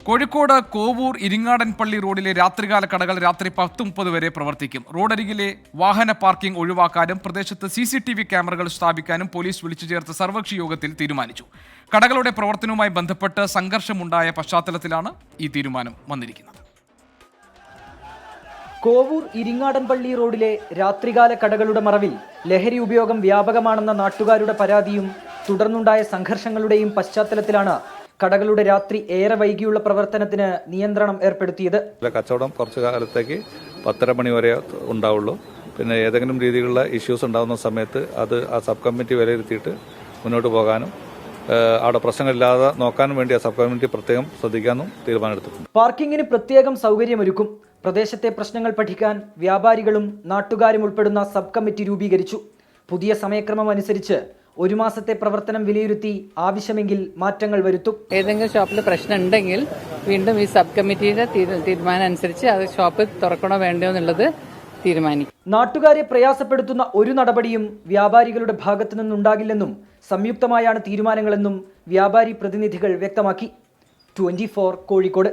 കോഴിക്കോട് കോവൂർ ഇരിങ്ങാടൻപള്ളി റോഡിലെ രാത്രികാല കടകൾ രാത്രി 10:30 വരെ പ്രവർത്തിക്കും. റോഡരികിലെ വാഹന പാർക്കിംഗ് ഒഴിവാക്കാനും പ്രദേശത്ത് CCTV ക്യാമറകൾ സ്ഥാപിക്കാനും പോലീസ് വിളിച്ചു ചേർത്ത സർവകക്ഷി യോഗത്തിൽ തീരുമാനിച്ചു. കടകളുടെ പ്രവർത്തനവുമായി ബന്ധപ്പെട്ട് സംഘർഷമുണ്ടായ പശ്ചാത്തലത്തിലാണ് ഈ തീരുമാനം വന്നിരിക്കുന്നത്. കോവൂർ ഇരിങ്ങാടൻപള്ളി റോഡിലെ രാത്രികാല കടകളുടെ മറവിൽ ലഹരി ഉപയോഗം വ്യാപകമാണെന്ന നാട്ടുകാരുടെ പരാതിയും തുടർന്നുണ്ടായ സംഘർഷങ്ങളുടെയും പശ്ചാത്തലത്തിലാണ് കടകളുടെ രാത്രി ഏറെ വൈകിയുള്ള പ്രവർത്തനത്തിന് നിയന്ത്രണം ഏർപ്പെടുത്തിയത്. കച്ചവടം കുറച്ചു കാലത്തേക്ക് 10:30 മണി വരെ ഉണ്ടാവുള്ളൂ. പിന്നെ ഏതെങ്കിലും രീതിയിലുള്ള ഇഷ്യൂസ് ഉണ്ടാകുന്ന സമയത്ത് അത് ആ സബ് കമ്മിറ്റി വിലയിരുത്തിയിട്ട് മുന്നോട്ട് പോകാനും അവിടെ പ്രശ്നങ്ങളില്ലാതെ നോക്കാനും വേണ്ടി ആ സബ് കമ്മിറ്റി പ്രത്യേകം ശ്രദ്ധിക്കാനും തീരുമാനമെടുത്തിട്ടുണ്ട്. പാർക്കിങ്ങിന് പ്രത്യേകം സൗകര്യമൊരുക്കും. പ്രദേശത്തെ പ്രശ്നങ്ങൾ പഠിക്കാൻ വ്യാപാരികളും നാട്ടുകാരും ഉൾപ്പെടുന്ന സബ് കമ്മിറ്റി രൂപീകരിച്ചു. പുതിയ സമയക്രമം അനുസരിച്ച് 1 മാസത്തെ പ്രവർത്തനം വിലയിരുത്തി ആവശ്യമെങ്കിൽ മാറ്റങ്ങൾ വരുത്തും. ഏതെങ്കിലും ഷോപ്പിൽ പ്രശ്നം ഉണ്ടെങ്കിൽ വീണ്ടും ഈ സബ് കമ്മിറ്റിയുടെ തീരുമാനം അനുസരിച്ച് അത് ഷോപ്പ് തുറക്കണോ വേണ്ടോ എന്നുള്ളത് തീരുമാനിക്കും. നാട്ടുകാരെ പ്രയാസപ്പെടുത്തുന്ന ഒരു നടപടിയും വ്യാപാരികളുടെ ഭാഗത്തു നിന്നുണ്ടാകില്ലെന്നും സംയുക്തമായാണ് തീരുമാനങ്ങളെന്നും വ്യാപാരി പ്രതിനിധികൾ വ്യക്തമാക്കി. 24 കോഴിക്കോട്.